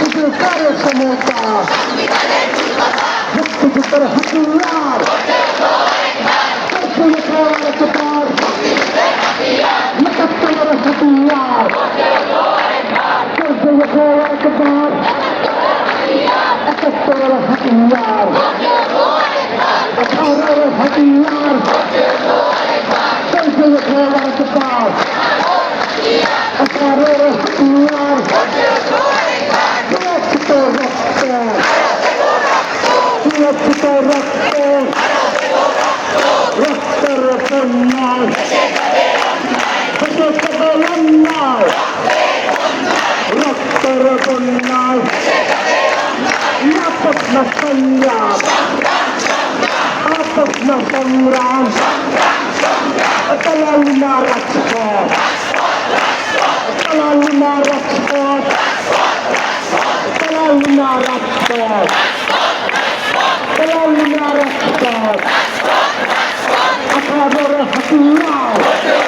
মুক্তিযুদ্ধের সমতা মুক্তিযুদ্ধের হাতিয়ার একাত্তরের হাতিয়ার একবার একাত্তরের হাতিয়ার 18 হাতিয়ার একবার 18 হাতিয়ার সুরক্ষিত রক্তে সুরক্ষিত রক্তে রক্তের বন্যায় অন্যায় রক্তের বন্যায় আপস না সংগ্রাম আপস না সংগ্রাম তালালি না রাজপথ তালালি না রাজপথ তালালি না রাজপথ তালালি না রাজপথ 18 হাতিয়ার